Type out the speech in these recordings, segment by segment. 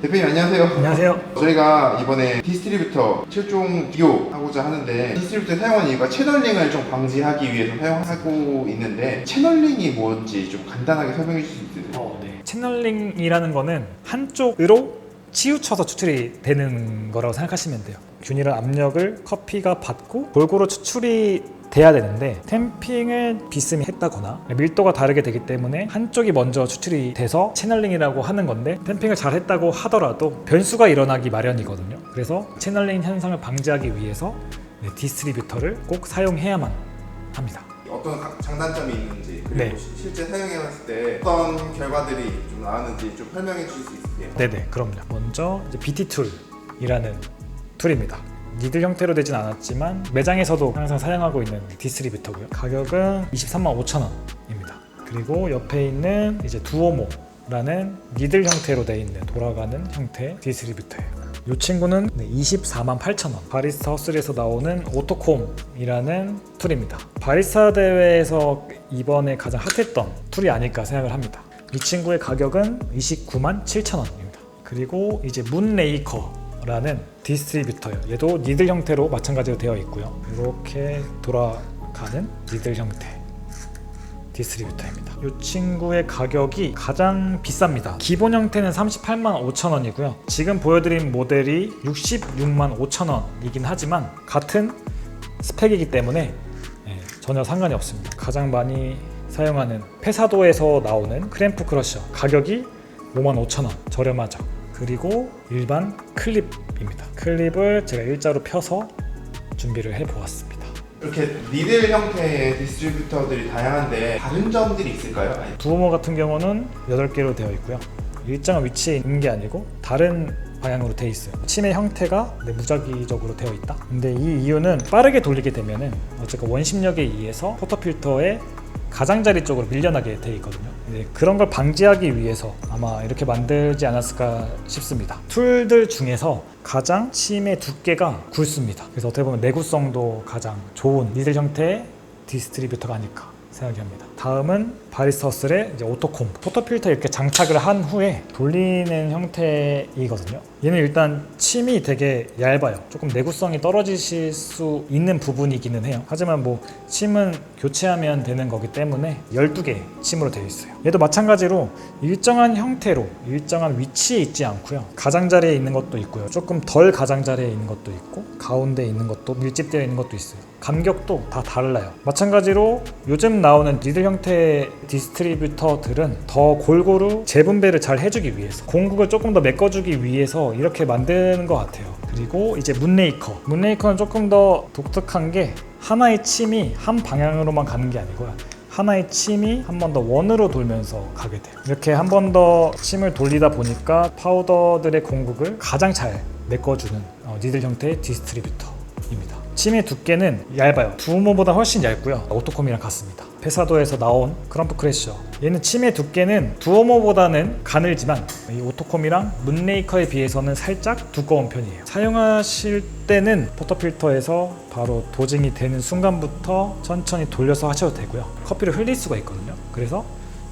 대표님 안녕하세요. 안녕하세요. 저희가 이번에 디스트리뷰터 실종 비교하고자 하는데, 디스트리뷰터 사용하는 이유가 채널링을 좀 방지하기 위해서 사용하고 있는데, 채널링이 뭔지 좀 간단하게 설명해 주실 수 있으세요? 네. 채널링이라는 거는 한쪽으로 치우쳐서 추출이 되는 거라고 생각하시면 돼요. 균일한 압력을 커피가 받고 골고루 추출이 돼야 되는데, 탬핑을 비스듬히 했다거나 밀도가 다르게 되기 때문에 한쪽이 먼저 추출이 돼서 채널링이라고 하는 건데, 탬핑을 잘 했다고 하더라도 변수가 일어나기 마련이거든요. 그래서 채널링 현상을 방지하기 위해서 디스트리뷰터를 꼭 사용해야만 합니다. 어떤 장단점이 있는지, 그리고 네. 실제 사용해봤을 때 어떤 결과들이 좀 나왔는지 좀 설명해 주실 수 있으세요? 네네, 그럼요. 먼저 이제 BT 툴이라는 툴입니다. 니들 형태로 되진 않았지만 매장에서도 항상 사용하고 있는 디스트리뷰터고요. 가격은 235,000원입니다. 그리고 옆에 있는 이제 두오모라는 니들 형태로 되어 있는 돌아가는 형태의 디스트리뷰터예요. 이 친구는 248,000원. 바리스타 허슬에서 나오는 오토콤이라는 툴입니다. 바리스타 대회에서 이번에 가장 핫했던 툴이 아닐까 생각을 합니다. 이 친구의 가격은 297,000원입니다. 그리고 이제 문레이커라는 디스트리뷰터예요. 얘도 니들 형태로 마찬가지로 되어 있고요. 이렇게 돌아가는 니들 형태 디스트리뷰터입니다. 이 친구의 가격이 가장 비쌉니다. 기본 형태는 385,000원이고요. 지금 보여드린 모델이 665,000원이긴 하지만 같은 스펙이기 때문에 전혀 상관이 없습니다. 가장 많이 사용하는 페사도에서 나오는 크램프 크러셔, 가격이 55,000원, 저렴하죠. 그리고 일반 클립입니다. 클립을 제가 일자로 펴서 준비를 해보았습니다. 이렇게 니들 형태의 디스트리뷰터들이 다양한데 다른 점들이 있을까요? 두오모 같은 경우는 8개로 되어 있고요. 일정한 위치에 있는 게 아니고 다른 방향으로 되어 있어요. 침의 형태가 무작위적으로 되어 있다. 근데 이 이유는 빠르게 돌리게 되면은 어쨌든 원심력에 의해서 포터필터의 가장자리 쪽으로 밀려나게 되어 있거든요. 그런 걸 방지하기 위해서 아마 이렇게 만들지 않았을까 싶습니다. 툴들 중에서 가장 침의 두께가 굵습니다. 그래서 어떻게 보면 내구성도 가장 좋은 니들 형태의 디스트리뷰터가 아닐까 생각이 합니다. 다음은 바리스타 허슬의 오토콤. 포터필터 이렇게 장착을 한 후에 돌리는 형태이거든요. 얘는 일단 침이 되게 얇아요. 조금 내구성이 떨어지실 수 있는 부분이기는 해요. 하지만 뭐 침은 교체하면 되는 거기 때문에 12개 침으로 되어 있어요. 얘도 마찬가지로 일정한 형태로 일정한 위치에 있지 않고요. 가장자리에 있는 것도 있고요. 조금 덜 가장자리에 있는 것도 있고 가운데 있는 것도 밀집되어 있는 것도 있어요. 간격도 다 달라요. 마찬가지로 요즘 나오는 니들 형태의 디스트리뷰터들은 더 골고루 재분배를 잘 해주기 위해서, 공국을 조금 더 메꿔주기 위해서 이렇게 만드는 것 같아요. 그리고 이제 문레이커는 조금 더 독특한 게 하나의 침이 한 방향으로만 가는 게 아니고요. 하나의 침이 한 번 더 원으로 돌면서 가게 돼요. 이렇게 한 번 더 침을 돌리다 보니까 파우더들의 공국을 가장 잘 메꿔주는 니들 형태의 디스트리뷰터입니다. 침의 두께는 얇아요. 두오모보다 훨씬 얇고요. 오토콤이랑 같습니다. 페사도에서 나온 크럼프 크래셔, 얘는 침의 두께는 두오모보다는 가늘지만 이 오토콤이랑 문레이커에 비해서는 살짝 두꺼운 편이에요. 사용하실 때는 포터필터에서 바로 도징이 되는 순간부터 천천히 돌려서 하셔도 되고요. 커피를 흘릴 수가 있거든요. 그래서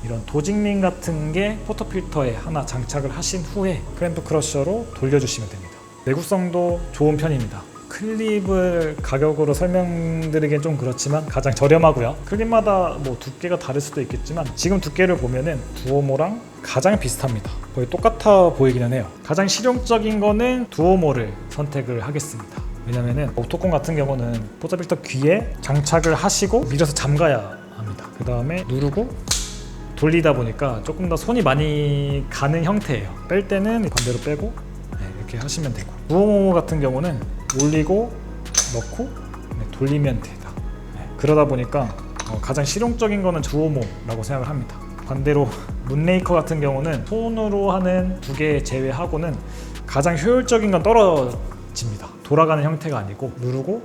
이런 도징링 같은 게 포터필터에 하나 장착을 하신 후에 크램프 크러셔로 돌려주시면 됩니다. 내구성도 좋은 편입니다. 클립을 가격으로 설명드리기엔 좀 그렇지만 가장 저렴하고요. 클립마다 뭐 두께가 다를 수도 있겠지만 지금 두께를 보면은 두오모랑 가장 비슷합니다. 거의 똑같아 보이기는 해요. 가장 실용적인 거는 두오모를 선택을 하겠습니다. 왜냐면은 오토콤 같은 경우는 포터필터 귀에 장착을 하시고 밀어서 잠가야 합니다. 그 다음에 누르고 돌리다 보니까 조금 더 손이 많이 가는 형태예요. 뺄 때는 반대로 빼고 이렇게 하시면 되고, 두오모 같은 경우는 올리고 넣고 돌리면 되다. 그러다 보니까 가장 실용적인 거는 두오모라고 생각을 합니다. 반대로 문레이커 같은 경우는 손으로 하는 두 개 제외하고는 가장 효율적인 건 떨어집니다. 돌아가는 형태가 아니고 누르고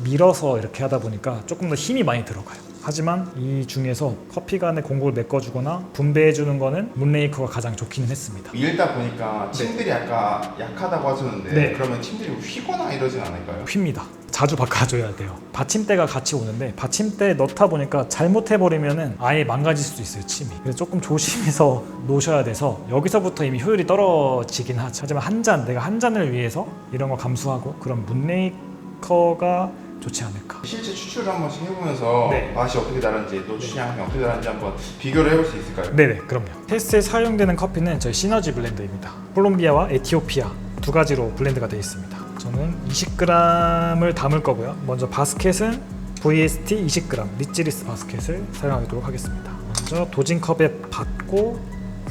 밀어서 이렇게 하다 보니까 조금 더 힘이 많이 들어가요. 하지만 이 중에서 커피간의 공국을 메꿔주거나 분배해주는 거는 문레이커가 가장 좋기는 했습니다. 밀다 보니까 침들이 약간 약하다고 하셨는데, 네. 그러면 침들이 휘거나 이러진 않을까요? 휩니다. 자주 바꿔줘야 돼요. 받침대가 같이 오는데 받침대 넣다 보니까 잘못해버리면 아예 망가질 수도 있어요, 침이. 그래서 조금 조심해서 놓으셔야 돼서 여기서부터 이미 효율이 떨어지긴 하죠. 하지만 내가 한 잔을 위해서 이런 거 감수하고 그런 문메이커가 좋지 않을까. 실제 추출을 한 번씩 해보면서 네. 맛이 어떻게 다른지 또 추출량이 어떻게 다른지 한번 비교를 해볼 수 있을까요? 네네, 그럼요. 테스트에 사용되는 커피는 저희 시너지 블렌드입니다. 콜롬비아와 에티오피아 두 가지로 블렌드가 되어 있습니다. 저는 20g을 담을 거고요. 먼저 바스켓은 VST 20g 리치리스 바스켓을 사용하도록 하겠습니다. 먼저 도징컵에 받고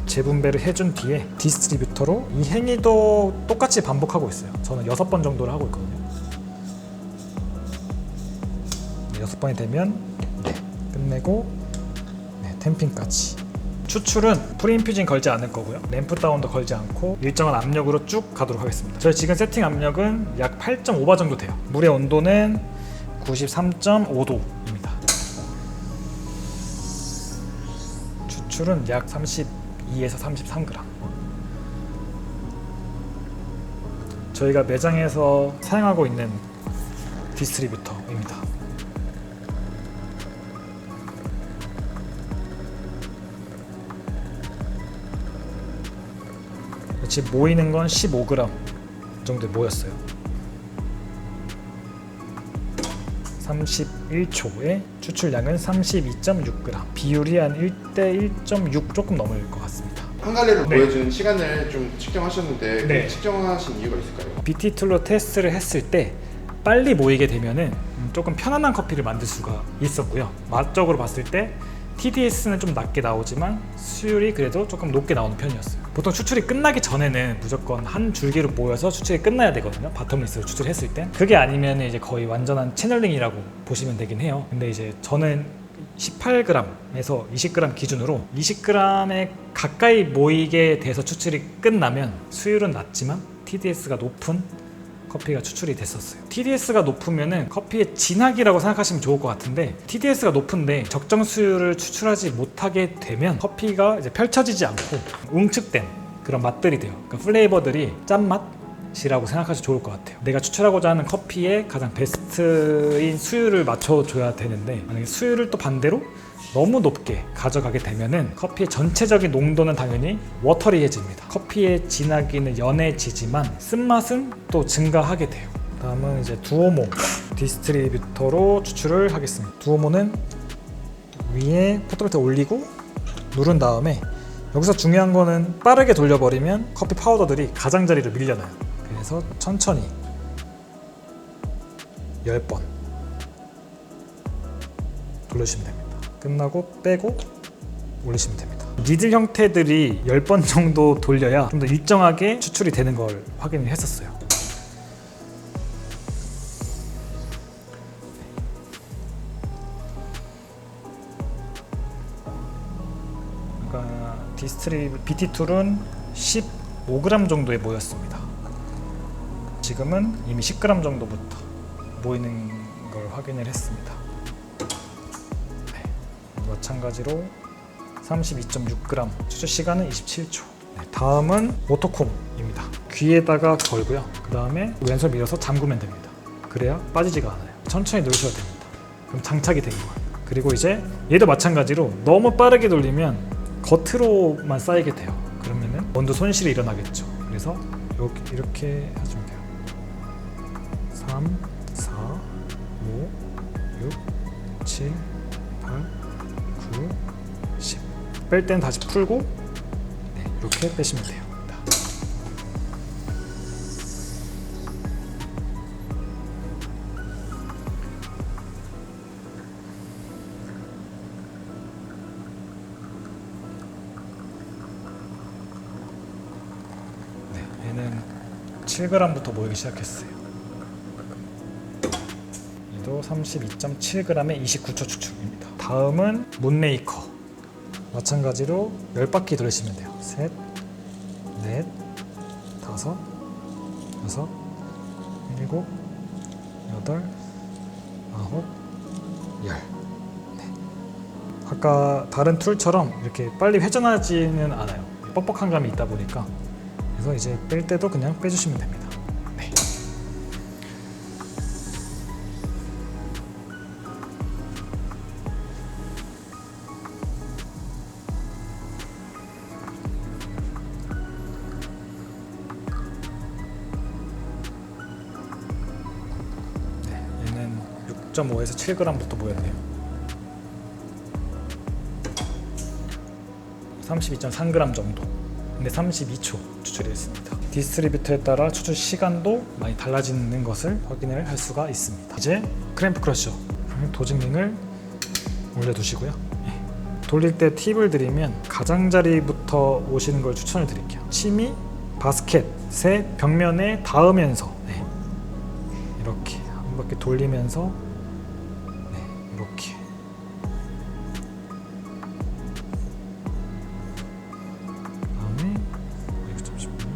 재분배를 해준 뒤에 디스트리뷰터로 이 행위도 똑같이 반복하고 있어요. 저는 6번 정도를 하고 있거든요. 6번이 되면 끝내고 템핑까지. 추출은 프리인퓨징 걸지 않을 거고요. 램프 다운도 걸지 않고 일정한 압력으로 쭉 가도록 하겠습니다. 저희 지금 세팅 압력은 약 8.5바 정도 돼요. 물의 온도는 93.5도입니다. 추출은 약 32에서 33g. 저희가 매장에서 사용하고 있는 디스트리뷰터입니다. 지금 모이는 건 15g 정도 모였어요. 31초에 추출량은 32.6g. 비율이 한 1대 1.6 조금 넘을 것 같습니다. 한 갈래로 네. 보여준 시간을 좀 측정하셨는데 네. 그 측정하신 이유가 있을까요? BT 툴로 테스트를 했을 때 빨리 모이게 되면은 조금 편안한 커피를 만들 수가 있었고요. 맛적으로 봤을 때 TDS는 좀 낮게 나오지만 수율이 그래도 조금 높게 나오는 편이었어요. 보통 추출이 끝나기 전에는 무조건 한 줄기로 모여서 추출이 끝나야 되거든요. 바텀리스로 추출했을 땐. 그게 아니면 이제 거의 완전한 채널링이라고 보시면 되긴 해요. 근데 이제 저는 18g에서 20g 기준으로 20g에 가까이 모이게 돼서 추출이 끝나면 수율은 낮지만 TDS가 높은 커피가 추출이 됐었어요. TDS가 높으면은 커피의 진하기라고 생각하시면 좋을 것 같은데 TDS가 높은데 적정 수율을 추출하지 못하게 되면 커피가 이제 펼쳐지지 않고 웅측된 그런 맛들이 돼요. 그러니까 플레이버들이 짠맛이라고 생각하시면 좋을 것 같아요. 내가 추출하고자 하는 커피의 가장 베스트인 수율을 맞춰줘야 되는데 만약에 수율을 또 반대로 너무 높게 가져가게 되면은 커피의 전체적인 농도는 당연히 워터리해집니다. 커피의 진하기는 연해지지만 쓴맛은 또 증가하게 돼요. 다음은 이제 두오모 디스트리뷰터로 추출을 하겠습니다. 두오모는 위에 포트레이터 올리고 누른 다음에 여기서 중요한 거는 빠르게 돌려버리면 커피 파우더들이 가장자리로 밀려나요. 그래서 천천히 10번 돌려주시면 됩니다. 끝나고 빼고 올리시면 됩니다. 니들 형태들이 10번 정도 돌려야 좀 더 일정하게 추출이 되는 걸 확인을 했었어요. 그러니까 BT2는 15g 정도에 모였습니다. 지금은 이미 10g 정도부터 모이는 걸 확인을 했습니다. 마찬가지로 32.6g, 추출 시간은 27초. 다음은 오토콤입니다. 귀에다가 걸고요. 그 다음에 왼손 밀어서 잠그면 됩니다. 그래야 빠지지가 않아요. 천천히 누르셔야 됩니다. 그럼 장착이 된 거예요. 그리고 이제 얘도 마찬가지로 너무 빠르게 돌리면 겉으로만 쌓이게 돼요. 그러면은 온도 손실이 일어나겠죠. 그래서 이렇게 하시면 돼요. 3, 4, 5, 6, 7, 8, 9, 10. 뺄 땐 다시 풀고 이렇게 빼시면 돼요. 얘는 7g부터 모이기 시작했어요. 얘도 32.7g에 29초 추출입니다. 다음은 문메이커. 마찬가지로 10바퀴 돌리시면 돼요. 셋, 넷, 다섯, 여섯, 일곱, 여덟, 아홉, 열. 아까 다른 툴처럼 이렇게 빨리 회전하지는 않아요. 뻑뻑한 감이 있다 보니까. 그래서 이제 뺄 때도 그냥 빼주시면 됩니다. 네. 6.5에서 7g부터 모였네요. 32.3g 정도. 근데 32초 추출이 됐습니다. 디스트리뷰터에 따라 추출 시간도 많이 달라지는 것을 확인을 할 수가 있습니다. 이제 크램프 크러셔 도징링을 올려두시고요. 돌릴 때 팁을 드리면 가장자리부터 오시는 걸 추천을 드릴게요. 침이 바스켓의 벽면에 닿으면서 이렇게 한 바퀴 돌리면서 이렇게 그다음에 이거 잠시만요.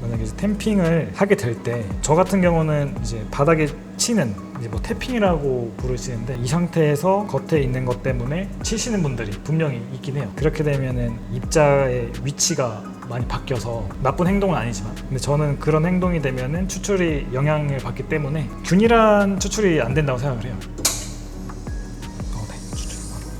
만약에 이제 탬핑을 하게 될 때 저 같은 경우는 이제 바닥에 치는 이제 뭐 태핑이라고 부르시는데 이 상태에서 겉에 있는 것 때문에 치시는 분들이 분명히 있긴 해요. 그렇게 되면은 입자의 위치가 많이 바뀌어서 나쁜 행동은 아니지만 근데 저는 그런 행동이 되면은 추출이 영향을 받기 때문에 균일한 추출이 안 된다고 생각을 해요. 네, 추출 바로.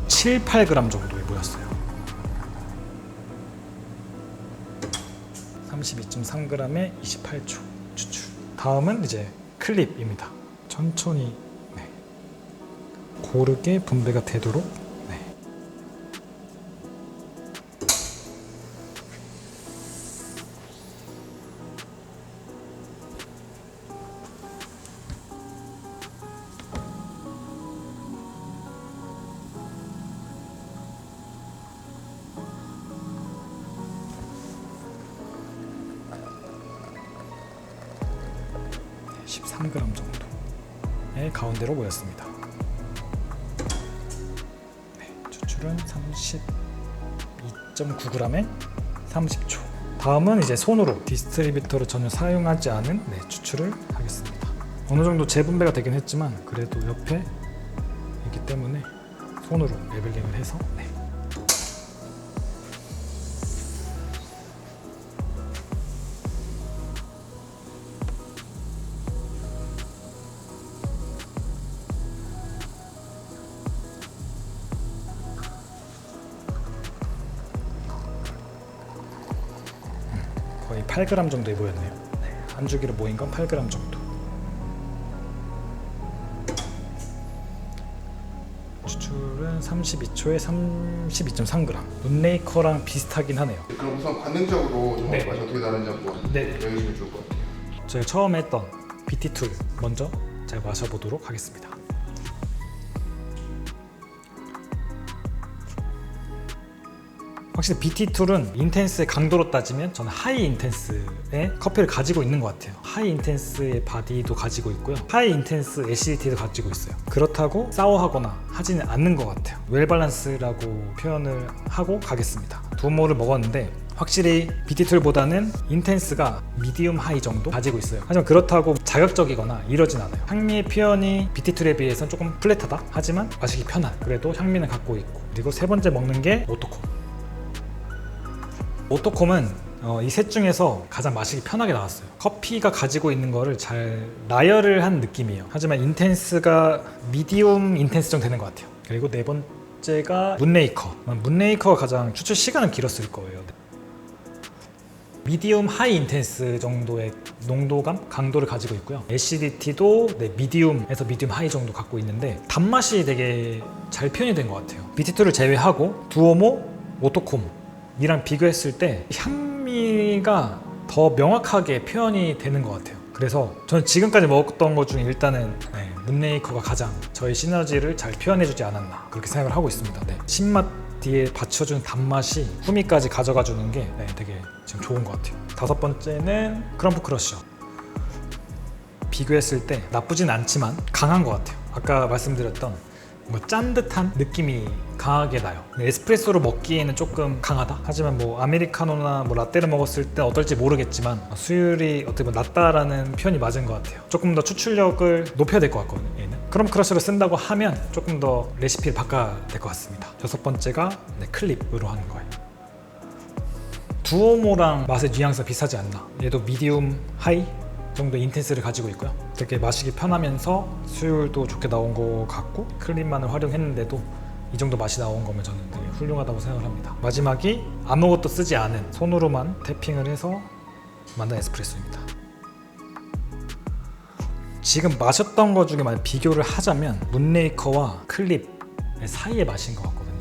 7-8g 정도에 모였어요. 32.3g에 28초 추출. 다음은 이제 클립입니다. 천천히 고르게 분배가 되도록 네. 13g 정도의 가운데로 모였습니다. 추출은 32.9g에 30초. 다음은 이제 손으로 디스트리뷰터를 전혀 사용하지 않은 추출을 하겠습니다. 어느 정도 재분배가 되긴 했지만 그래도 옆에 있기 때문에 손으로 레벨링을 해서 거의 8g 정도에 모였네요. 한 주기로 모인 건 8g 정도. 추출은 32초에 32.3g. 문레이커랑 비슷하긴 하네요. 그럼 우선 관능적으로 좀 네. 맛이 어떻게 다른지 한번 알려주시면 좋을 것 같아요. 제가 처음에 했던 BT2 먼저 제가 마셔보도록 하겠습니다. 확실히 BT2는 인텐스의 강도로 따지면 저는 하이 인텐스의 커피를 가지고 있는 것 같아요. 하이 인텐스의 바디도 가지고 있고요. 하이 인텐스 애시디티도 가지고 있어요. 그렇다고 사워하거나 하지는 않는 것 같아요. 웰 밸런스라고 표현을 하고 가겠습니다. 두 모를 먹었는데 확실히 BT2보다는 인텐스가 미디움 하이 정도 가지고 있어요. 하지만 그렇다고 자극적이거나 이러진 않아요. 향미의 표현이 BT2에 비해서는 조금 플랫하다. 하지만 마시기 편한, 그래도 향미는 갖고 있고. 그리고 세 번째 먹는 게 오토콤. 오토콤은 이 셋 중에서 가장 마시기 편하게 나왔어요. 커피가 가지고 있는 거를 잘 나열을 한 느낌이에요. 하지만 인텐스가 미디움 인텐스 정도 되는 것 같아요. 그리고 네 번째가 문레이커. 문레이커가 가장 추출 시간은 길었을 거예요. 미디움 하이 인텐스 정도의 농도감, 강도를 가지고 있고요. 애시디티도 미디움에서 미디움 하이 정도 갖고 있는데 단맛이 되게 잘 표현이 된 것 같아요. BT2를 제외하고 두오모, 오토콤이랑 비교했을 때 향미가 더 명확하게 표현이 되는 것 같아요. 그래서 저는 지금까지 먹었던 것 중에 일단은 문레이커가 가장 저의 시너지를 잘 표현해주지 않았나 그렇게 생각을 하고 있습니다. 신맛 뒤에 받쳐준 단맛이 후미까지 가져가 주는 게 되게 지금 좋은 것 같아요. 다섯 번째는 크럼프 크러셔. 비교했을 때 나쁘진 않지만 강한 것 같아요. 아까 말씀드렸던 짠 듯한 느낌이 강하게 나요. 에스프레소로 먹기에는 조금 강하다. 하지만 아메리카노나 라떼를 먹었을 때 어떨지 모르겠지만 수율이 어떻게 보면 낮다라는 표현이 맞은 것 같아요. 조금 더 추출력을 높여야 될 것 같거든요. 얘는 크럼 크러쉬를 쓴다고 하면 조금 더 레시피를 바꿔야 될 것 같습니다. 여섯 번째가 클립으로 하는 거예요. 두오모랑 맛의 뉘앙스가 비슷하지 않나. 얘도 미디움 하이 정도 인텐스를 가지고 있고요. 되게 마시기 편하면서 수율도 좋게 나온 것 같고 클립만을 활용했는데도 이 정도 맛이 나온 거면 저는 되게 훌륭하다고 생각을 합니다. 마지막이 아무것도 쓰지 않은 손으로만 탭핑을 해서 만든 에스프레소입니다. 지금 마셨던 것 중에 만약 비교를 하자면 문레이커와 클립의 사이의 맛인 것 같거든요.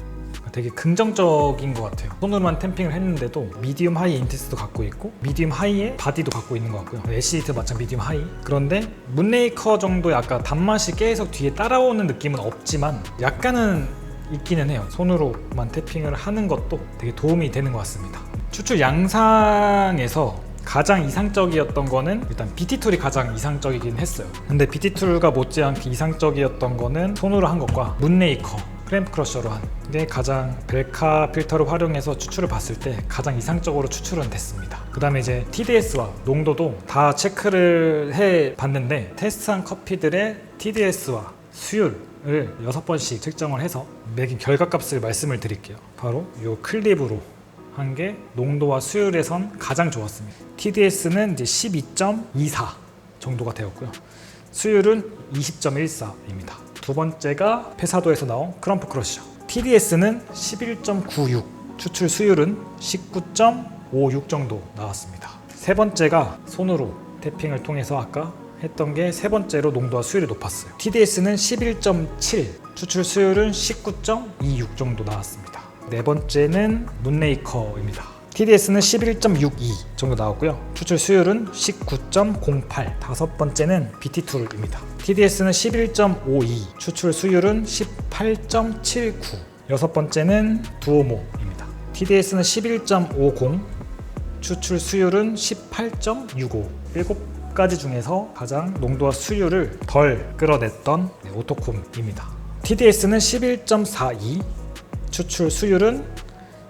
되게 긍정적인 것 같아요. 손으로만 탬핑을 했는데도 미디움 하이 인텐시도 갖고 있고 미디움 하이의 바디도 갖고 있는 것 같고요. 애시히트 마찬 미디움 하이. 그런데 문레이커 정도의 아까 단맛이 계속 뒤에 따라오는 느낌은 없지만 약간은 있기는 해요. 손으로만 탭핑을 하는 것도 되게 도움이 되는 것 같습니다. 추출 양상에서 가장 이상적이었던 거는 일단 BT툴이 가장 이상적이긴 했어요. 근데 BT툴과 못지않게 이상적이었던 거는 손으로 한 것과 문레이커 클램프 크러셔로 한 게 가장 벨카 필터를 활용해서 추출을 봤을 때 가장 이상적으로 추출은 됐습니다. 그 다음에 이제 TDS와 농도도 다 체크를 해 봤는데 테스트한 커피들의 TDS와 수율을 6번씩 측정을 해서 매긴 결과값을 말씀을 드릴게요. 바로 이 클립으로 한 게 농도와 수율에선 가장 좋았습니다. TDS는 이제 12.24 정도가 되었고요. 수율은 20.14입니다. 두 번째가 페사도에서 나온 크럼프 크러쉬. TDS는 11.96, 추출 수율은 19.56 정도 나왔습니다. 세 번째가 손으로 탭핑을 통해서 아까 했던 게 세 번째로 농도와 수율이 높았어요. TDS는 11.7, 추출 수율은 19.26 정도 나왔습니다. 네 번째는 문레이커입니다. TDS는 11.62 정도 나왔고요. 추출 수율은 19.08. 다섯 번째는 BT툴입니다. TDS는 11.52, 추출 수율은 18.79. 여섯 번째는 두오모입니다. TDS는 11.50, 추출 수율은 18.65. 7가지 중에서 가장 농도와 수율을 덜 끌어냈던 오토콤입니다. TDS는 11.42, 추출 수율은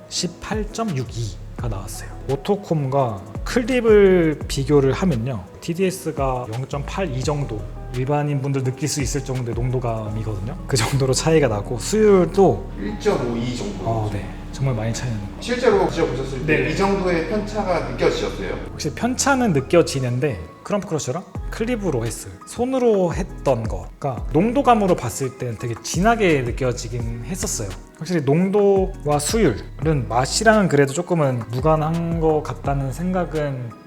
18.62가 나왔어요. 오토콤과 클립을 비교를 하면요, TDS가 0.82 정도 일반인 분들 느낄 수 있을 정도의 농도감이거든요. 그 정도로 차이가 나고 수율도 1.52 정도. 네, 정말 많이 차이 나는. 실제로 드셔보셨을 때 네. 이 정도의 편차가 느껴지셨어요? 혹시 편차는 느껴지는데 크럼프 크러쉬랑 클립으로 했어요. 손으로 했던 거가 농도감으로 봤을 때는 되게 진하게 느껴지긴 했었어요. 확실히 농도와 수율은 맛이랑은 그래도 조금은 무관한 것 같다는 생각은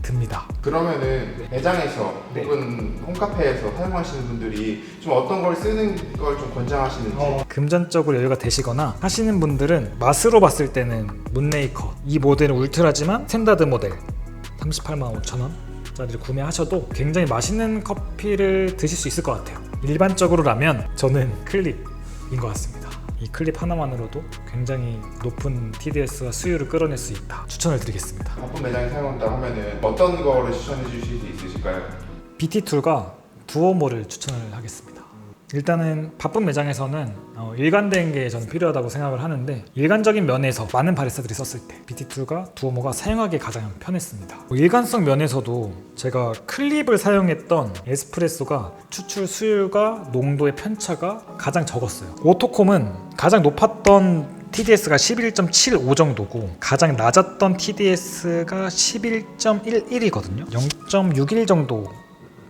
듭니다. 그러면은 매장에서 네. 혹은 홈카페에서 사용하시는 분들이 좀 어떤 걸 쓰는 걸 좀 권장하시는지. 금전적으로 여유가 되시거나 하시는 분들은 맛으로 봤을 때는 문레이커, 이 모델은 울트라지만 스탠다드 모델 385,000원짜리를 구매하셔도 굉장히 맛있는 커피를 드실 수 있을 것 같아요. 일반적으로라면 저는 클립인 것 같습니다. 이 클립 하나만으로도 굉장히 높은 TDS와 수율을 끌어낼 수 있다, 추천을 드리겠습니다. 바쁜 매장에 사용한다 하면은 어떤 거를 추천해 주실 수 있으실까요? BT툴과 두오모를 추천을 하겠습니다. 일단은 바쁜 매장에서는 일관된 게 저는 필요하다고 생각을 하는데, 일관적인 면에서 많은 바리스타들이 썼을 때 BT툴과 두오모가 사용하기 가장 편했습니다. 일관성 면에서도 제가 클립을 사용했던 에스프레소가 추출 수율과 농도의 편차가 가장 적었어요. 오토콤은 가장 높았던 TDS가 11.75 정도고 가장 낮았던 TDS가 11.11이거든요. 0.61 정도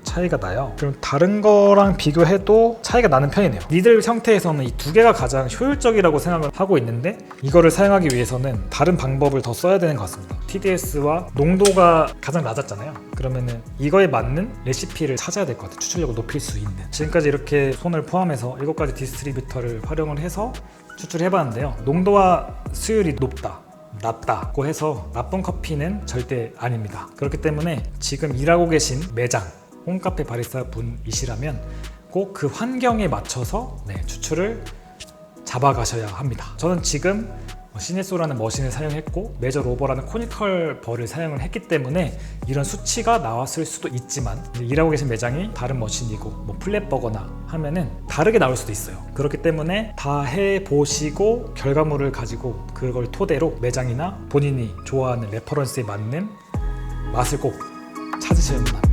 차이가 나요. 그럼 다른 거랑 비교해도 차이가 나는 편이네요. 니들 형태에서는 이 두 개가 가장 효율적이라고 생각을 하고 있는데, 이거를 사용하기 위해서는 다른 방법을 더 써야 되는 것 같습니다. TDS와 농도가 가장 낮았잖아요. 그러면은 이거에 맞는 레시피를 찾아야 될 것 같아요. 추출력을 높일 수 있는. 지금까지 이렇게 손을 포함해서 7가지 디스트리뷰터를 활용을 해서 추출해봤는데요. 농도와 수율이 높다, 낮다고 해서 나쁜 커피는 절대 아닙니다. 그렇기 때문에 지금 일하고 계신 매장, 홈카페 바리스타 분이시라면 꼭 그 환경에 맞춰서 추출을 잡아가셔야 합니다. 저는 지금 시네소라는 머신을 사용했고 메저 로버라는 코니컬 벌을 사용을 했기 때문에 이런 수치가 나왔을 수도 있지만, 일하고 계신 매장이 다른 머신이고 뭐 플랫버거나 하면은 다르게 나올 수도 있어요. 그렇기 때문에 다 해보시고 결과물을 가지고 그걸 토대로 매장이나 본인이 좋아하는 레퍼런스에 맞는 맛을 꼭 찾으셔야만 합니다.